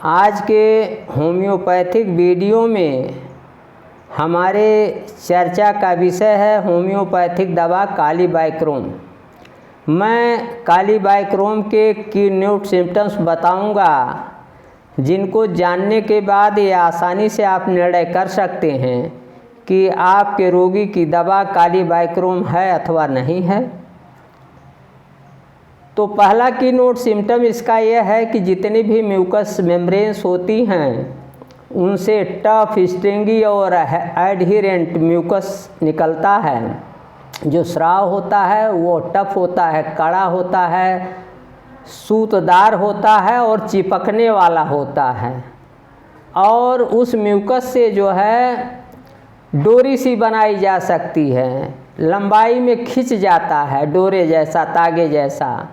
आज के homeopathic video में हमारे चर्चा का विषय है होम्योपैथिक दवा कालीबाइक्रोम। मैं कालीबाइक्रोम के कीनोट सिम्टम्स बताऊंगा, जिनको जानने के बाद ये आसानी से आप निर्णय कर सकते हैं कि आपके रोगी की दवा कालीबाइक्रोम है अथवा नहीं है। तो पहला कीनोट सिम्टम इसका यह है कि जितनी भी म्यूकस मेम्ब्रेन्स होती हैं उनसे टफ, स्ट्रिंगी और एडहिरेंट म्यूकस निकलता है। जो स्राव होता है वो टफ होता है, कड़ा होता है, सूतदार होता है और चिपकने वाला होता है। और उस म्यूकस से जो है डोरी सी बनाई जा सकती है, लंबाई में खिंच जाता है, डोरे जैसा, तागे जैसा।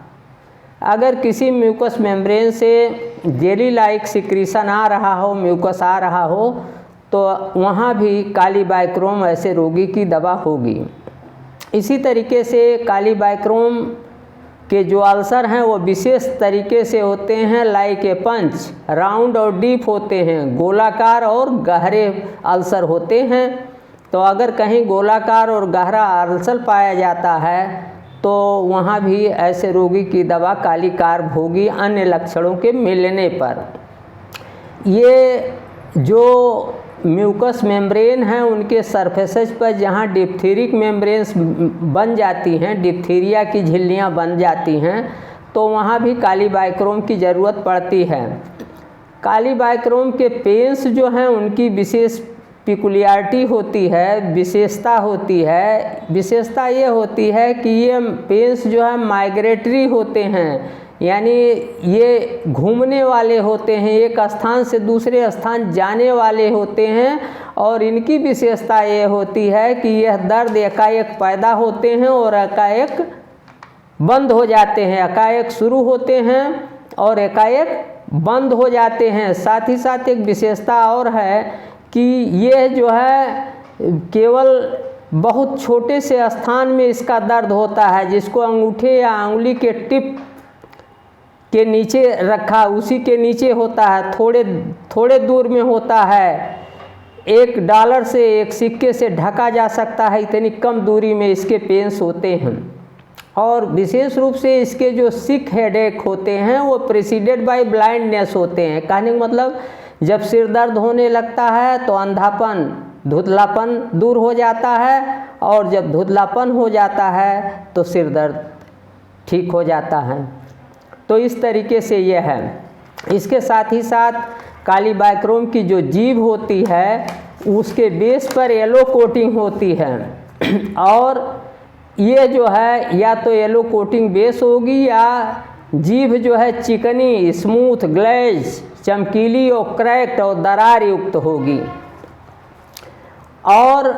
अगर किसी म्यूकस मेम्ब्रेन से जेली लाइक सिक्रीशन आ रहा हो, म्यूकस आ रहा हो, तो वहाँ भी कालीबाइक्रोम ऐसे रोगी की दवा होगी। इसी तरीके से कालीबाइक्रोम के जो अल्सर हैं वो विशेष तरीके से होते हैं, लाइक ए पंच, राउंड और डीप होते हैं, गोलाकार और गहरे अल्सर होते हैं। तो अगर कहीं गोलाकार और गहरा अल्सर पाया जाता है तो वहाँ भी ऐसे रोगी की दवा काली कार्ब होगी अन्य लक्षणों के मिलने पर। ये जो म्यूकस मेम्ब्रेन हैं उनके सरफेसेज पर जहाँ डिप्थीरिक मेम्ब्रेन्स बन जाती हैं, डिप्थीरिया की झिल्लियाँ बन जाती हैं, तो वहाँ भी कालीबाइक्रोम की ज़रूरत पड़ती है। कालीबाइक्रोम के पेन्स जो हैं उनकी विशेष पिकुलियरिटी होती है, विशेषता होती है। विशेषता ये होती है कि ये पेन्स जो है माइग्रेटरी होते हैं, यानी ये घूमने वाले होते हैं, एक स्थान से दूसरे स्थान जाने वाले होते हैं। और इनकी विशेषता ये होती है कि यह दर्द एकाएक पैदा होते हैं और एकाएक बंद हो जाते हैं, एकाएक शुरू होते हैं और एकाएक बंद हो जाते हैं। साथ ही साथ एक विशेषता और है कि ये जो है केवल बहुत छोटे से स्थान में इसका दर्द होता है, जिसको अंगूठे या अंगुली के टिप के नीचे रखा, उसी के नीचे होता है, थोड़े दूर में होता है। $1 से एक सिक्के से ढका जा सकता है, इतनी कम दूरी में इसके पेन्स होते हैं। और विशेष रूप से इसके जो सिक हेडेक होते हैं वो प्रेसिडेड बाय ब्लाइंडनेस होते हैं। कहने का मतलब जब सिर दर्द होने लगता है तो अंधापन, धुंधलापन दूर हो जाता है, और जब धुंधलापन हो जाता है तो सिर दर्द ठीक हो जाता है। तो इस तरीके से ये है। इसके साथ ही साथ कालीबाइक्रोम की जो जीभ होती है उसके बेस पर येलो कोटिंग होती है, और ये जो है या तो येलो कोटिंग बेस होगी या जीभ जो है चिकनी, स्मूथ, ग्लेज, चमकीली और क्रैक्ड और दरार युक्त होगी। और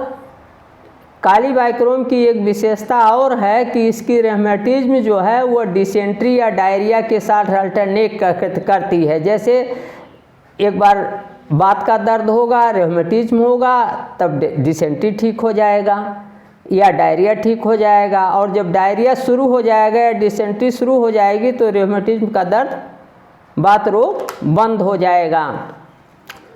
कालीबाइक्रोम की एक विशेषता और है कि इसकी रेमेटिज्म जो है वो डिसेंट्री या डायरिया के साथ अल्टरनेट करती है। जैसे एक बार बात का दर्द होगा, रेमेटिज्म होगा, तब डिसेंट्री ठीक हो जाएगा या डायरिया ठीक हो जाएगा, और जब डायरिया शुरू हो जाएगा या डिसेंट्री शुरू हो जाएगी तो रेमेटिज्म का दर्द बात रोग बंद हो जाएगा।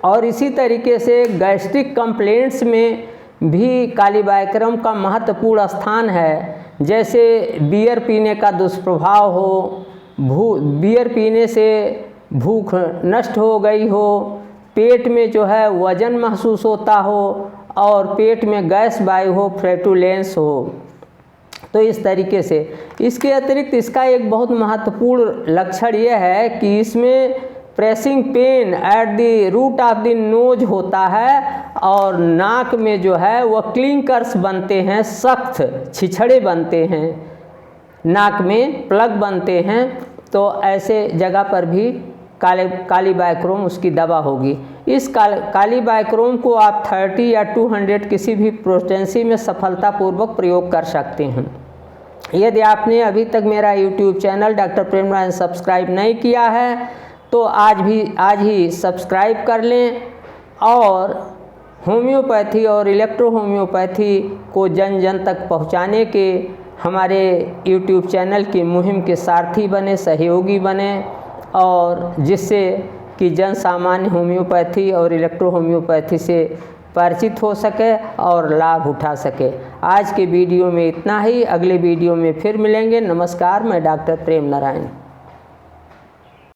और इसी तरीके से गैस्ट्रिक कंप्लेंट्स में भी कालीबाइक्रोम का महत्वपूर्ण स्थान है। जैसे बियर पीने का दुष्प्रभाव हो, बियर पीने से भूख नष्ट हो गई हो, पेट में जो है वजन महसूस होता हो और पेट में गैस वायु हो, फ्लैटुलेंस हो, तो इस तरीके से। इसके अतिरिक्त इसका एक बहुत महत्वपूर्ण लक्षण यह है कि इसमें pressing pain at the root of the nose होता है, और नाक में जो है वह क्लिंकर्स बनते हैं, सख्त छिछड़े बनते हैं, नाक में प्लग बनते हैं। तो ऐसे जगह पर भी कालीबाइक्रोम उसकी दवा होगी। इस कालीबाइक्रोम को आप 30 या 200 किसी भी पोटेंसी में सफलतापूर्वक प्रयोग कर सकते हैं। यदि आपने अभी तक मेरा YouTube चैनल डॉक्टर प्रेम नारायण सब्सक्राइब नहीं किया है तो आज ही सब्सक्राइब कर लें, और होम्योपैथी और इलेक्ट्रो होम्योपैथी को जन जन तक पहुंचाने के हमारे YouTube चैनल की मुहिम के सारथी बने, सहयोगी बने, और जिससे कि जन सामान्य होम्योपैथी और इलेक्ट्रो होम्योपैथी से परिचित हो सके और लाभ उठा सके। आज के वीडियो में इतना ही, अगले वीडियो में फिर मिलेंगे। नमस्कार, मैं डॉक्टर प्रेम नारायण।